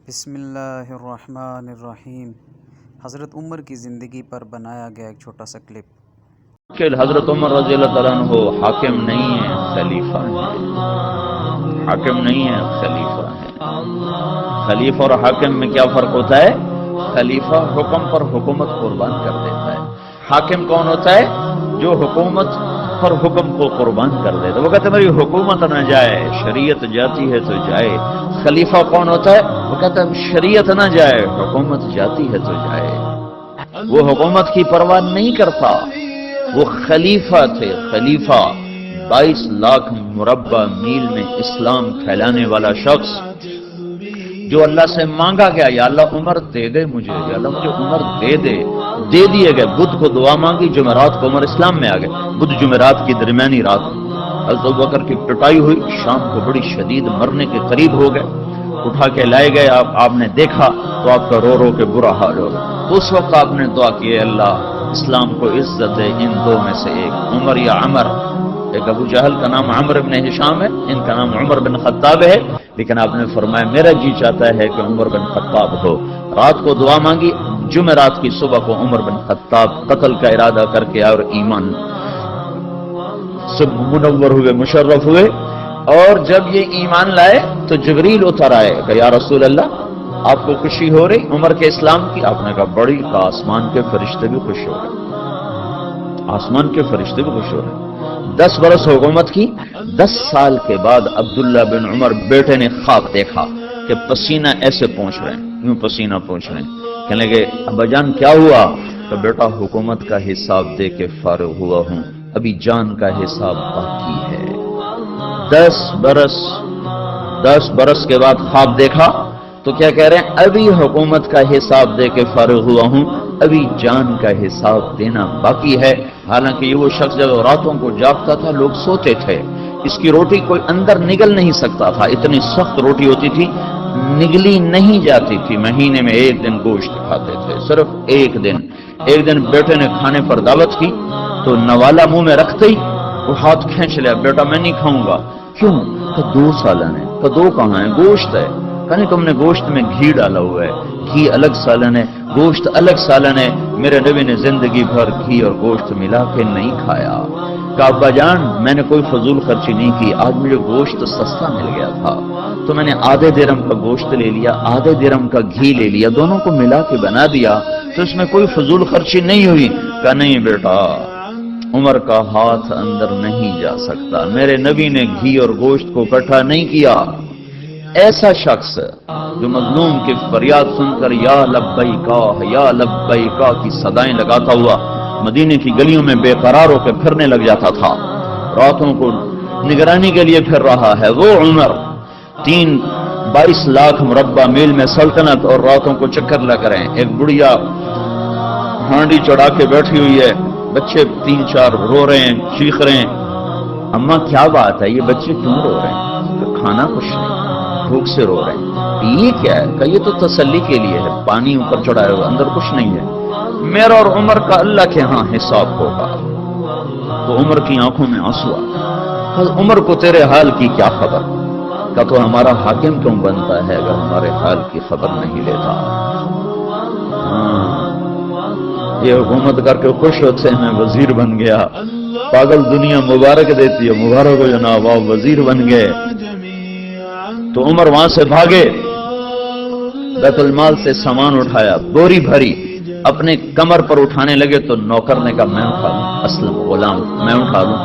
بسم اللہ الرحمن الرحیم۔ حضرت عمر کی زندگی پر بنایا گیا ایک چھوٹا سا کلپ۔ کہ حضرت عمر رضی اللہ تعالیٰ عنہ حاکم نہیں ہے، خلیفہ ہے۔ حاکم نہیں ہے، خلیفہ ہے۔ خلیفہ اور حاکم میں کیا فرق ہوتا ہے؟ خلیفہ حکم پر حکومت قربان کر دیتا ہے۔ حاکم کون ہوتا ہے؟ جو حکومت پر حکم کو قربان کر دیتا ہے۔ وہ کہتے ہیں میری حکومت نہ جائے، شریعت جاتی ہے تو جائے۔ خلیفہ کون ہوتا ہے؟ وہ کہتا ہے شریعت نہ جائے، حکومت جاتی ہے تو جائے۔ وہ حکومت کی پرواہ نہیں کرتا، وہ خلیفہ تھے۔ خلیفہ 22 لاکھ مربع میل میں اسلام پھیلانے والا شخص، جو اللہ سے مانگا گیا یا اللہ عمر دے دے مجھے، یا اللہ مجھے عمر دے دیے گئے۔ بدھ کو دعا مانگی، جمعرات کو عمر اسلام میں آ گئے۔ بدھ جمعرات کی درمیانی رات حضرت ابوبکر کی پٹائی ہوئی، شام کو بڑی شدید مرنے کے قریب ہو گئے، اٹھا کے لائے گئے۔ آپ نے دیکھا تو آپ کا رو رو کے برا حال ہو گیا۔ تو اس وقت آپ نے دعا کی، اللہ اسلام کو عزت ہے ان دو میں سے ایک، عمر یا عمر۔ ایک ابو جہل کا نام عمر بن ہشام ہے، ان کا نام عمر بن خطاب ہے، لیکن آپ نے فرمایا میرا جی چاہتا ہے کہ عمر بن خطاب ہو۔ رات کو دعا مانگی، جمعرات کی صبح کو عمر بن خطاب قتل کا ارادہ کر کے اور ایمان سب منور ہوئے، مشرف ہوئے۔ اور جب یہ ایمان لائے تو جبریل اتر آئے کہ یا رسول اللہ آپ کو خوشی ہو رہی عمر کے اسلام کی؟ آپ نے کہا بڑی، کہ آسمان کے فرشتے بھی خوش ہو رہے، آسمان کے فرشتے بھی خوش ہو رہے۔ 10 برس حکومت کی۔ 10 سال کے بعد عبداللہ بن عمر بیٹے نے خواب دیکھا کہ پسینہ ایسے پہنچ رہے ہیں، یوں پسینہ پہنچ رہے ہیں۔ کہنے لگے ابا جان کیا ہوا؟ کہ بیٹا حکومت کا حساب دے کے فارغ ہوا ہوں، ابھی جان کا حساب باقی ہے۔ 10 برس کے بعد خواب دیکھا تو کیا کہہ رہے ہیں؟ ابھی حکومت کا حساب دے کے فارغ ہوا ہوں، ابھی جان کا حساب دینا باقی ہے۔ حالانکہ یہ وہ شخص جب راتوں کو جاگتا تھا لوگ سوتے تھے، اس کی روٹی کوئی اندر نگل نہیں سکتا تھا، اتنی سخت روٹی ہوتی تھی، نگلی نہیں جاتی تھی۔ مہینے میں 1 دن گوشت کھاتے تھے، صرف 1 دن۔ ایک دن بیٹے نے کھانے پر دعوت کی تو نوالا منہ میں رکھتے ہی وہ ہاتھ کھینچ لیا، بیٹا میں نہیں کھاؤں گا۔ کیوں؟ کہ 2 سالن ہے۔ کہ 2 کہاں ہے؟ گوشت ہے۔ کہ نہیں تم نے گوشت میں گھی ڈالا ہوا ہے، گھی الگ سالن ہے، گوشت الگ سالن ہے۔ میرے نبی نے زندگی بھر گھی اور گوشت ملا کے نہیں کھایا۔ کہ ابا جان میں نے کوئی فضول خرچی نہیں کی، آج مجھے گوشت سستا مل گیا تھا تو میں نے آدھے درہم کا گوشت لے لیا، آدھے درہم کا گھی لے لیا، دونوں کو ملا کے بنا دیا، تو اس میں کوئی فضول خرچی نہیں ہوئی۔ کہ نہیں بیٹا، عمر کا ہاتھ اندر نہیں جا سکتا، میرے نبی نے گھی اور گوشت کو اکٹھا نہیں کیا۔ ایسا شخص جو مظلوم کی فریاد سن کر یا لبیکا کی صدائیں لگاتا ہوا مدینے کی گلیوں میں بے قرار ہو کے پھرنے لگ جاتا تھا، راتوں کو نگرانی کے لیے پھر رہا ہے، وہ عمر 22 لاکھ مربع میل میں سلطنت اور راتوں کو چکر لگ رہے ہیں۔ ایک بڑھیا ہانڈی چڑھا کے بیٹھی ہوئی ہے، بچے 3-4 رو رہے ہیں، چیخ رہے ہیں۔ اماں کیا بات ہے، یہ بچے کیوں رو رہے ہیں؟ کہ کھانا کچھ نہیں، بھوک سے رو رہے ہیں۔ یہ کیا ہے؟ کہ یہ تو تسلی کے لیے ہے، پانی اوپر چڑھایا ہوا، اندر کچھ نہیں ہے۔ میرا اور عمر کا اللہ کے ہاں حساب ہوگا۔ تو عمر کی آنکھوں میں آنسو آ گئے۔ عمر کو تیرے حال کی کیا خبر؟ کہ تو ہمارا حاکم کیوں بنتا ہے اگر ہمارے حال کی خبر نہیں لیتا؟ یہ حکومت کر کے خوش ہوتے ہیں میں وزیر بن گیا، پاگل دنیا مبارک دیتی ہے، مبارک ہو جناب آپ وزیر بن گئے۔ تو عمر وہاں سے بھاگے، بیت المال سے سامان اٹھایا، بوری بھری، اپنے کمر پر اٹھانے لگے تو نوکر نے کہا میں اٹھا لوں، اسلم غلام میں اٹھا لوں۔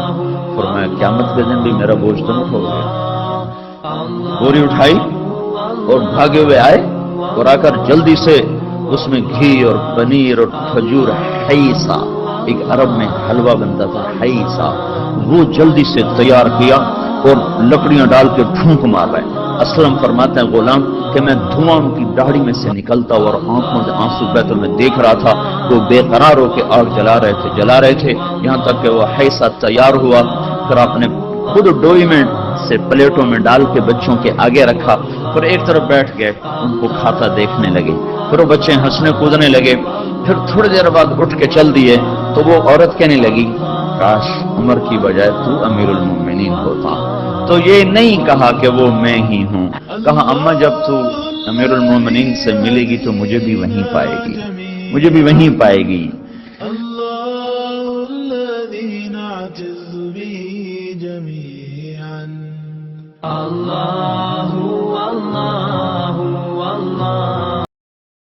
فرمایا قیامت کے دن بھی میرا بوجھ تم اٹھو گے۔ بوری اٹھائی اور بھاگے ہوئے آئے اور آ کر جلدی سے اس میں گھی اور پنیر اور کھجور، حیسا ایک عرب میں حلوہ بنتا تھا، حیسا، وہ جلدی سے تیار کیا اور لکڑیاں ڈال کے پھونک مار رہے ہیں۔ اسلم فرماتے ہیں غلام کہ میں دھواں ان کی داڑھی میں سے نکلتا اور آنکھوں سے آنسو بہتے میں دیکھ رہا تھا، وہ بے قرار ہو کے آگ جلا رہے تھے یہاں تک کہ وہ حیسا تیار ہوا۔ پھر آپ نے خود ڈوئی میں سے پلیٹوں میں ڈال کے بچوں کے آگے رکھا، پھر ایک طرف بیٹھ گئے ان کو کھاتا دیکھنے لگے۔ پھر وہ بچے ہنسنے کودنے لگے، پھر تھوڑی دیر بعد اٹھ کے چل دیے تو وہ عورت کہنے لگی کاش عمر کی بجائے تو امیر المومنین ہوتا۔ تو یہ نہیں کہا کہ وہ میں ہی ہوں، کہا اماں جب تو امیر المومنین سے ملے گی تو مجھے بھی وہیں پائے گی، مجھے بھی وہیں پائے گی۔ اللہ